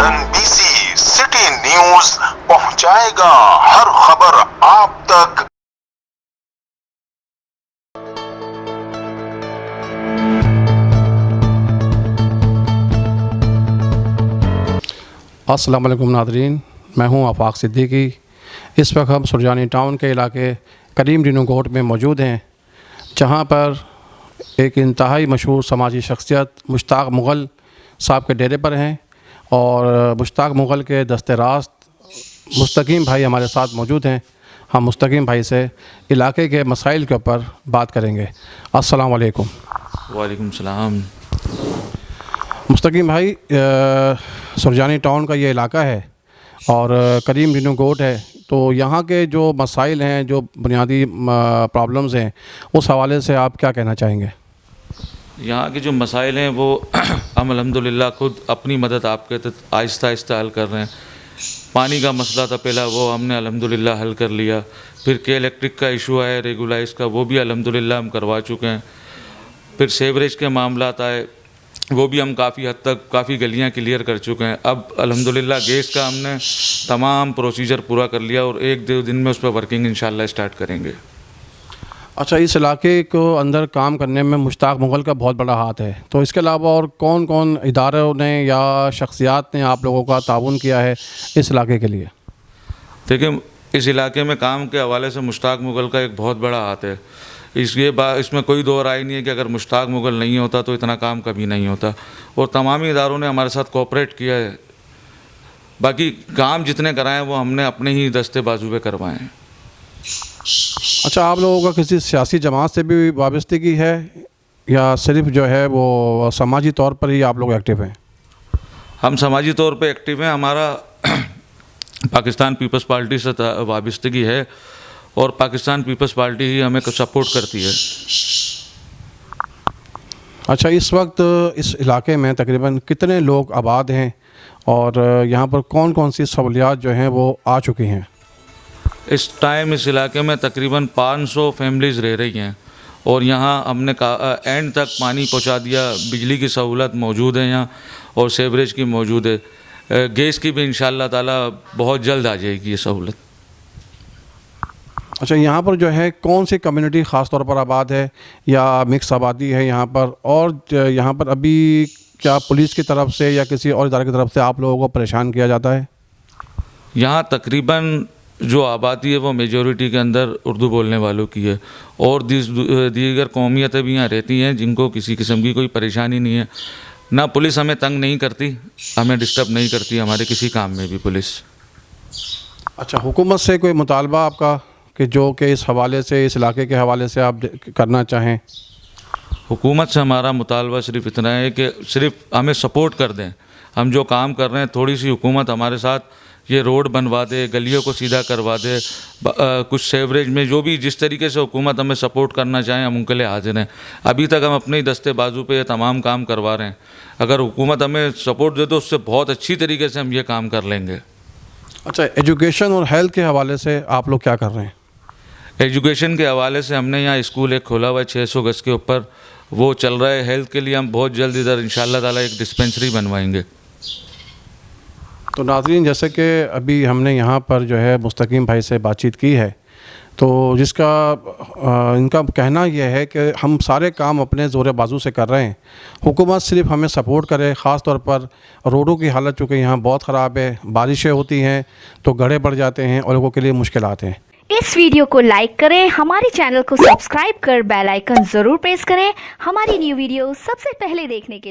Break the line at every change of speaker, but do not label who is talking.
RNBC city news पहुंचाएगा हर खबर आप तक।
अस्सलाम वालेकुम नाज़रीन, मैं हूं आफाक सिद्दीकी। इस वक्त हम सुरजानी टाउन के इलाके करीम रिनो कोट में मौजूद हैं, जहां पर एक इंतहाई मशहूर समाजी शख्सियत मुश्ताक मुग़ल साहब के डेरे पर हैं और मुश्ताक मुग़ल के दस्ते रास्त मुस्तकीम भाई हमारे साथ मौजूद हैं। हम मुस्तकीम भाई से इलाके के मसाइल के ऊपर बात करेंगे। अस्सलाम वालेकुम।
वालेकुम सलाम।
मुस्तकीम भाई, सुरजानी टाउन का ये इलाका है और करीम रिनो कोट है, तो यहाँ के जो मसाइल हैं, जो बुनियादी प्रॉब्लम्स हैं, उस हवाले से आप क्या कहना चाहेंगे?
यहाँ के जो मसाइल हैं वो हम अल्हम्दुलिल्लाह खुद अपनी मदद आपके तहत आहिस्ता आहिस्ता हल कर रहे हैं। पानी का मसला था पहला, वो हमने अल्हम्दुलिल्लाह हल कर लिया। फिर के इलेक्ट्रिक का इशू है रेगुलाइज का, वो भी अल्हम्दुलिल्लाह हम करवा चुके हैं। फिर सेवरेज के मामला आए, वो भी हम काफ़ी हद तक काफ़ी गलियां क्लियर कर चुके हैं। अब अल्हम्दुलिल्लाह गैस का हमने तमाम प्रोसीजर पूरा कर लिया और एक दो दिन में उस पर वर्किंग इंशाल्लाह स्टार्ट करेंगे।
अच्छा, इस इलाके को अंदर काम करने में मुश्ताक मुग़ल का बहुत बड़ा हाथ है, तो इसके अलावा और कौन कौन इदारों ने या शख्सियात ने आप लोगों का ताउन किया है इस इलाके के लिए?
देखिए, इस इलाके में काम के हवाले से मुश्ताक मुग़ल का एक बहुत बड़ा हाथ है। इसमें कोई दो राय नहीं है कि अगर मुश्ताक मुग़ल नहीं होता तो इतना काम कभी नहीं होता, और तमाम इदारों ने हमारे साथ कोऑपरेट किया है। बाकी काम जितने कराए वो हमने अपने ही दस्ते बाजू पे करवाए हैं।
अच्छा, आप लोगों का किसी सियासी जमात से भी वाबस्तगी है या सिर्फ जो है वो समाजी तौर पर ही आप लोग एक्टिव हैं?
हम समाजी तौर पे एक्टिव हैं। हमारा पाकिस्तान पीपल्स पार्टी से वाबस्तगी है और पाकिस्तान पीपल्स पार्टी ही हमें सपोर्ट करती है। अच्छा,
इस वक्त इस इलाके में तकरीबन कितने लोग आबाद हैं और यहाँ पर कौन कौन सी सहूलियात जो हैं वो आ चुकी हैं?
इस टाइम इस इलाके में तकरीबन 500 फैमिलीज़ रह रही हैं और यहाँ हमने एंड तक पानी पहुँचा दिया। बिजली की सहूलत मौजूद है यहाँ और सेवरेज की मौजूद है। गैस की भी इंशाअल्लाह ताला बहुत जल्द आ जाएगी ये सहूलत।
अच्छा, यहाँ पर जो है कौन सी कम्युनिटी ख़ास तौर पर आबाद है या मिक्स आबादी है यहाँ पर? और यहाँ पर अभी क्या पुलिस की तरफ से या किसी और इदारे की तरफ से आप लोगों को परेशान किया जाता है?
यहाँ तकरीबन जो आबादी है वो मेजॉरिटी के अंदर उर्दू बोलने वालों की है और दीगर कौमियतें भी यहाँ रहती हैं जिनको किसी किस्म की कोई परेशानी नहीं है। ना पुलिस हमें तंग नहीं करती, हमें डिस्टर्ब नहीं करती हमारे किसी काम में भी पुलिस।
अच्छा, हुकूमत से कोई मुतालबा आपका कि जो कि इस हवाले से, इस इलाके के हवाले से आप करना चाहें?
हुकूमत से हमारा मुतालबा सिर्फ इतना है कि सिर्फ हमें सपोर्ट कर दें। हम जो काम कर रहे हैं, थोड़ी सी हुकूमत हमारे साथ ये रोड बनवा दे, गलियों को सीधा करवा दे, कुछ सेवरेज में जो भी जिस तरीके से हुकूमत हमें सपोर्ट करना चाहें हम उनके लिए हाजिर हैं। अभी तक हम अपने ही दस्ते बाजू पे ये तमाम काम करवा रहे हैं। अगर हुकूमत हमें सपोर्ट दे तो उससे बहुत अच्छी तरीके से हम ये काम कर लेंगे।
अच्छा, एजुकेशन और हेल्थ के हवाले से आप लोग क्या कर रहे हैं?
एजुकेशन के हवाले से हमने यहाँ स्कूल एक खोला हुआ है 600 गज के ऊपर, वो चल रहा है। हेल्थ के लिए हम बहुत जल्द इधर इंशाअल्लाह ताला एक डिस्पेंसरी बनवाएंगे।
तो नाज़रीन, जैसे कि अभी हमने यहाँ पर जो है मुस्तकीम भाई से बातचीत की है, तो जिसका इनका कहना यह है कि हम सारे काम अपने ज़ोर बाजू से कर रहे हैं, हुकूमत सिर्फ हमें सपोर्ट करे। ख़ास तौर पर रोडों की हालत चूँकि यहाँ बहुत ख़राब है, बारिशें होती हैं तो गड्ढे बढ़ जाते हैं और लोगों के लिए मुश्किलात हैं।
इस वीडियो को लाइक करें, हमारे चैनल को सब्सक्राइब कर बेल आइकन ज़रूर प्रेस करें हमारी न्यू वीडियो सबसे पहले देखने के लिए।